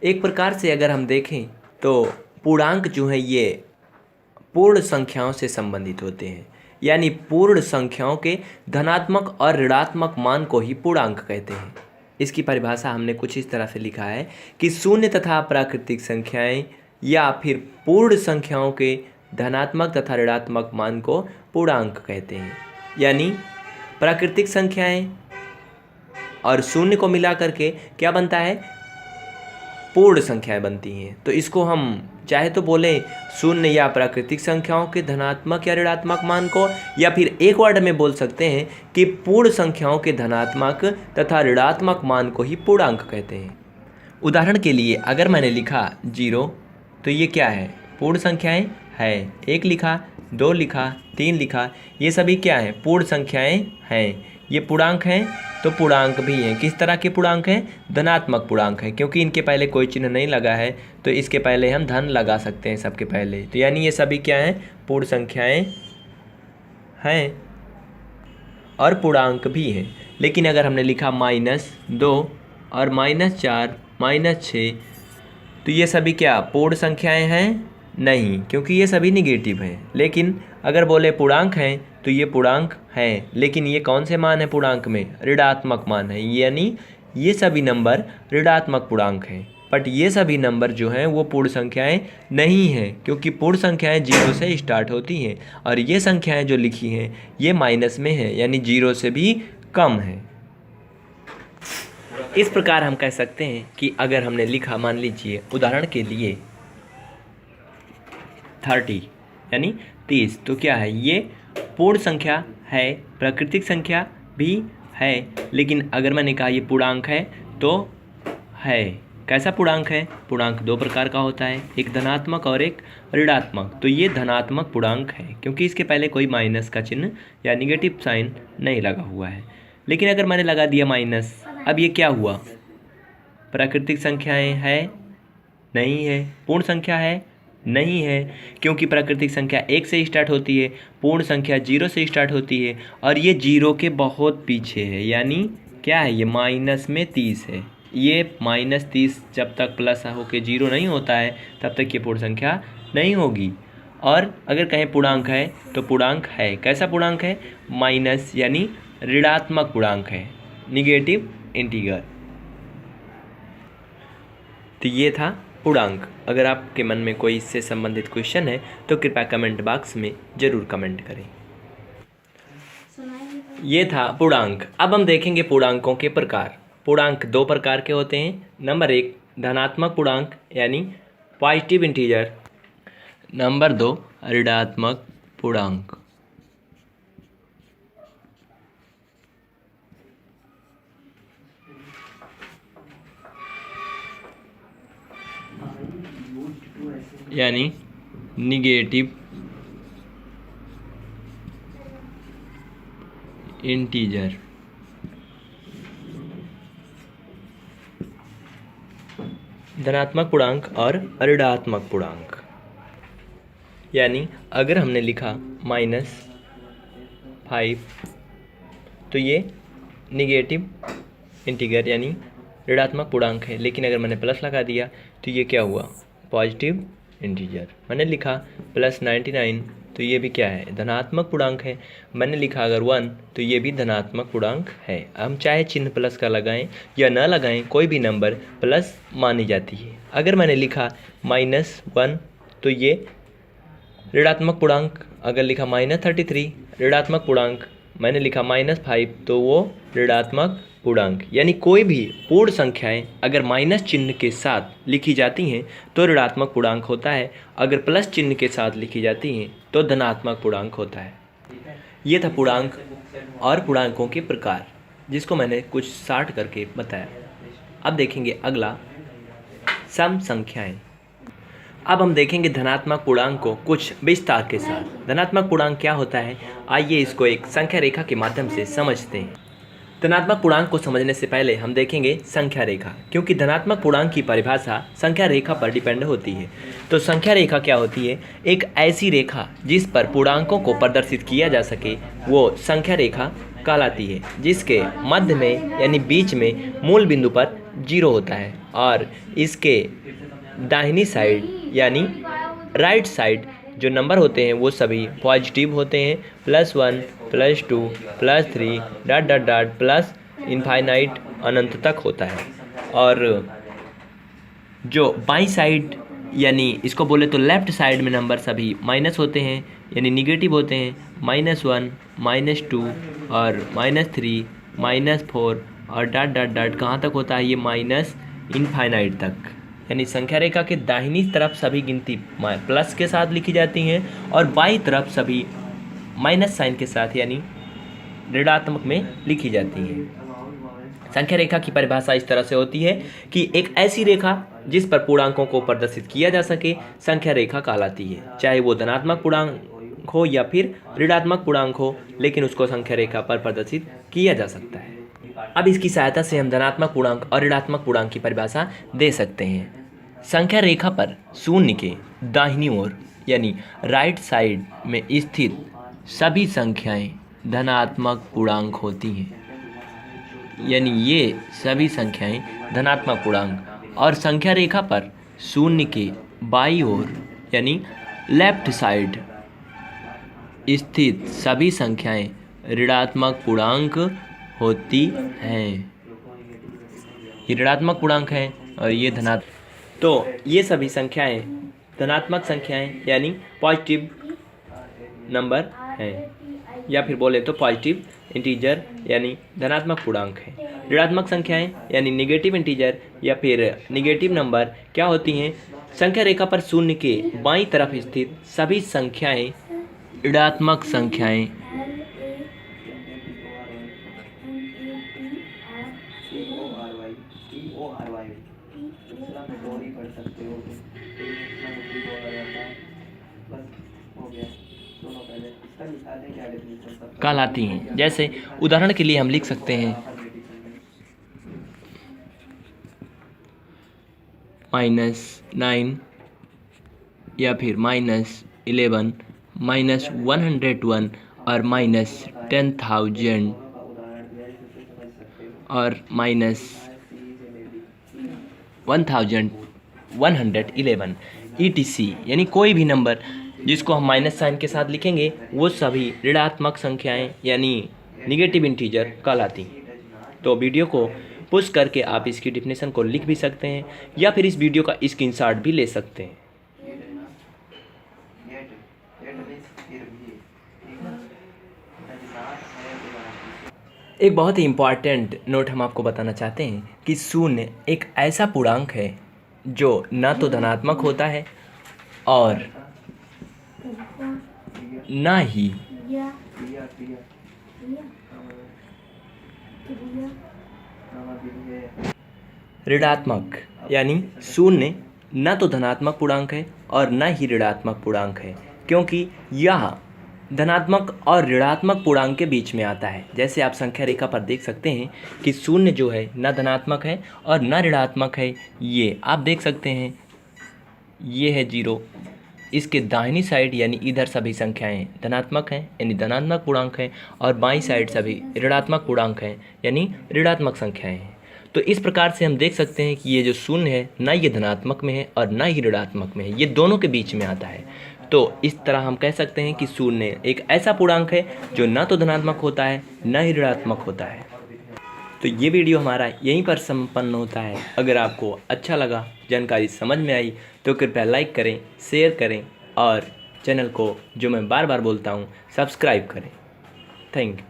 एक प्रकार से अगर हम देखें तो पूर्णांक जो है ये पूर्ण संख्याओं से संबंधित होते हैं, यानी पूर्ण संख्याओं के धनात्मक और ऋणात्मक मान को ही पूर्णांक कहते हैं। इसकी परिभाषा हमने कुछ इस तरह से लिखा है कि शून्य तथा प्राकृतिक संख्याएं या फिर पूर्ण संख्याओं के धनात्मक तथा ऋणात्मक मान को पूर्णांक कहते हैं। यानी प्राकृतिक संख्याएं और शून्य को मिला करके क्या बनता है, पूर्ण संख्याएं बनती हैं। तो इसको हम चाहे तो बोलें शून्य या प्राकृतिक संख्याओं के धनात्मक या ऋणात्मक मान को, या फिर एक वर्ड में बोल सकते हैं कि पूर्ण संख्याओं के धनात्मक तथा ऋणात्मक मान को ही पूर्णांक कहते हैं। उदाहरण के लिए अगर मैंने लिखा 0 तो ये क्या है, पूर्ण संख्याएं है। 1 लिखा, 2 लिखा, 3 लिखा, ये सभी क्या है, पूर्ण संख्याएं हैं। ये पूर्णांक हैं तो पूर्णांक भी हैं। किस तरह के पूर्णांक हैं, धनात्मक पूर्णांक हैं, क्योंकि इनके पहले कोई चिन्ह नहीं लगा है तो इसके पहले हम धन लगा सकते हैं सबके पहले। तो यानी ये सभी क्या हैं, पूर्ण संख्याएं हैं और पूर्णांक भी हैं। लेकिन अगर हमने लिखा -2 और -4 -6 तो ये सभी क्या पूर्ण संख्याएं हैं, नहीं, क्योंकि ये सभी निगेटिव हैं। लेकिन अगर बोले पूर्णांक हैं तो ये पूर्णांक हैं, लेकिन ये कौन से मान है पूर्णांक में, ऋणात्मक मान है, यानी ये सभी नंबर ऋणात्मक पूर्णांक हैं। बट ये सभी नंबर जो हैं वो पूर्ण संख्याएं नहीं हैं, क्योंकि पूर्ण संख्याएं 0 से स्टार्ट होती हैं और ये संख्याएं जो लिखी हैं ये माइनस में है, यानी 0 से भी कम है। इस प्रकार हम कह सकते हैं कि अगर हमने लिखा, मान लीजिए उदाहरण के लिए 30 यानी 30, तो क्या है, ये पूर्ण संख्या है, प्राकृतिक संख्या भी है। लेकिन अगर मैंने कहा ये पूर्णांक है तो है। कैसा पूर्णांक है, पूर्णांक 2 प्रकार का होता है, एक धनात्मक और एक ऋणात्मक। तो ये धनात्मक पूर्णांक है क्योंकि इसके पहले कोई माइनस का चिन्ह या निगेटिव साइन नहीं लगा हुआ है। लेकिन अगर मैंने लगा दिया माइनस, अब ये क्या हुआ, प्राकृतिक संख्याएं है, नहीं है, पूर्ण संख्या है, नहीं है, क्योंकि प्राकृतिक संख्या 1 से स्टार्ट होती है, पूर्ण संख्या 0 से स्टार्ट होती है और ये 0 के बहुत पीछे है। यानी क्या है, ये माइनस में 30 है। ये -30 जब तक प्लस होके 0 नहीं होता है तब तक ये पूर्ण संख्या नहीं होगी। और अगर कहें पूर्णांक है तो पूर्णांक है। कैसा पूर्णांक है, माइनस यानी ऋणात्मक पूर्णांक है, निगेटिव इंटीगर। तो ये था पूर्णांक। अगर आपके मन में कोई इससे संबंधित क्वेश्चन है तो कृपया कमेंट बॉक्स में ज़रूर कमेंट करें। ये था पूर्णांक। अब हम देखेंगे पूर्णांकों के प्रकार। पूर्णांक 2 प्रकार के होते हैं। नंबर 1 धनात्मक पूर्णांक यानी पॉजिटिव इंटीजर। नंबर 2 ऋणात्मक पूर्णांक। यानी निगेटिव इंटीजर। धनात्मक पूर्णांक और ऋणात्मक पूर्णांक, यानी अगर हमने लिखा -5 तो ये निगेटिव इंटीजर यानी ऋणात्मक पूर्णांक है। लेकिन अगर मैंने प्लस लगा दिया तो ये क्या हुआ, पॉजिटिव इंटीजर। मैंने लिखा +99 तो ये भी क्या है, धनात्मक पूर्णांक है। मैंने लिखा अगर 1 तो ये भी धनात्मक पूर्णांक है। हम चाहे चिन्ह प्लस का लगाएं या न लगाएं, कोई भी नंबर प्लस मानी जाती है। अगर मैंने लिखा -1 तो ये ऋणात्मक पूर्णांक। अगर लिखा -33 ऋणात्मक पूर्णांक। मैंने लिखा -5 तो वो ऋणात्मक पूर्णांक। यानी कोई भी पूर्ण संख्याएं अगर माइनस चिन्ह के साथ लिखी जाती हैं तो ऋणात्मक पूर्णांक होता है, अगर प्लस चिन्ह के साथ लिखी जाती हैं तो धनात्मक पूर्णांक होता है। ये था पूर्णांक और पूर्णांकों के प्रकार, जिसको मैंने कुछ शार्ट करके बताया। अब देखेंगे अगला, सम संख्याएं। अब हम देखेंगे धनात्मक पूर्णांक को कुछ विस्तार के साथ। धनात्मक पूर्णांक क्या होता है, आइए इसको एक संख्या रेखा के माध्यम से समझते हैं। धनात्मक पूर्णांक को समझने से पहले हम देखेंगे संख्या रेखा, क्योंकि धनात्मक पूर्णांक की परिभाषा संख्या रेखा पर डिपेंड होती है। तो संख्या रेखा क्या होती है, एक ऐसी रेखा जिस पर पूर्णांकों को प्रदर्शित किया जा सके, वो संख्या रेखा कहलाती है, जिसके मध्य में यानी बीच में मूल बिंदु पर 0 होता है और इसके दाहिनी साइड यानी राइट साइड जो नंबर होते हैं वो सभी पॉजिटिव होते हैं, +1 +2 +3 dot dot dot plus infinite अनंत तक होता है। और जो बाई साइड यानी इसको बोले तो लेफ़्ट साइड में नंबर सभी माइनस होते हैं यानी निगेटिव होते हैं, -1 -2 और -3 -4 और डॉट डॉट डॉट कहाँ तक होता है ये माइनस इनफाइनाइट तक। यानी संख्या रेखा के दाहिनी तरफ सभी गिनती प्लस के साथ लिखी जाती हैं और बाई तरफ सभी माइनस साइन के साथ यानी ऋणात्मक में लिखी जाती हैं। संख्या रेखा की परिभाषा इस तरह से होती है कि एक ऐसी रेखा जिस पर पूर्णांकों को प्रदर्शित किया जा सके संख्या रेखा कहलाती है, चाहे वो धनात्मक पूर्णांक हो या फिर ऋणात्मक पूर्णांक हो, लेकिन उसको संख्या रेखा पर प्रदर्शित किया जा सकता है। अब इसकी सहायता से हम धनात्मक पूर्णांक और ऋणात्मक पूर्णांक की परिभाषा दे सकते हैं। संख्या रेखा पर शून्य के दाहिनी ओर यानी राइट साइड में स्थित सभी संख्याएं धनात्मक पूर्णांक होती हैं, यानी ये सभी संख्याएं धनात्मक पूर्णांक। और संख्या रेखा पर शून्य के बाईं ओर यानी लेफ्ट साइड स्थित सभी संख्याएं ऋणात्मक पूर्णांक होती हैं। ये ऋणात्मक पूर्णांक है और ये धनात्मक, तो ये सभी संख्याएं धनात्मक संख्याएं यानी पॉजिटिव नंबर हैं, या फिर बोले तो पॉजिटिव इंटीजर यानी धनात्मक पूर्णांक है। ऋणात्मक संख्याएं यानी नेगेटिव इंटीजर या फिर नेगेटिव नंबर क्या होती हैं? संख्या रेखा पर शून्य के बाईं तरफ स्थित सभी संख्याएं ऋणात्मक संख्याएं कहलाती हैं। जैसे उदाहरण के लिए हम लिख सकते हैं -9 या फिर -11 -101 और -10,000 और -1111 ETC, यानी कोई भी नंबर जिसको हम माइनस साइन के साथ लिखेंगे वो सभी ऋणात्मक संख्याएं यानी निगेटिव इंटीजर कहलाती हैं। तो वीडियो को पुश करके आप इसकी डिफिनेशन को लिख भी सकते हैं या फिर इस वीडियो का स्क्रीनशॉट भी ले सकते हैं। एक बहुत ही इम्पॉर्टेंट नोट हम आपको बताना चाहते हैं कि शून्य एक ऐसा पूर्णांक है जो ना तो धनात्मक होता है और ना ही ऋणात्मक, यानी शून्य न तो धनात्मक पूर्णांक है और न ही ऋणात्मक पूर्णांक है, क्योंकि यह धनात्मक और ऋणात्मक पूर्णांक के बीच में आता है। जैसे आप संख्या रेखा पर देख सकते हैं कि शून्य जो है न धनात्मक है और न ऋणात्मक है। ये आप देख सकते हैं, ये है 0। इसके दाहिनी साइड यानी इधर सभी संख्याएं धनात्मक हैं यानी धनात्मक पूर्णांक हैं और बाईं साइड सभी ऋणात्मक पूर्णांक हैं यानी ऋणात्मक संख्याएं हैं। तो इस प्रकार से हम देख सकते हैं कि ये जो शून्य है ना ये धनात्मक में है और ना ही ऋणात्मक में है, ये दोनों के बीच में आता है। तो इस तरह हम कह सकते हैं कि शून्य एक ऐसा पूर्णांक है जो ना तो धनात्मक होता है ना ही ऋणात्मक होता है। तो ये वीडियो हमारा यहीं पर संपन्न होता है। अगर आपको अच्छा लगा, जानकारी समझ में आई तो कृपया लाइक करें, शेयर करें और चैनल को, जो मैं बार बार बोलता हूँ, सब्सक्राइब करें। Thank you.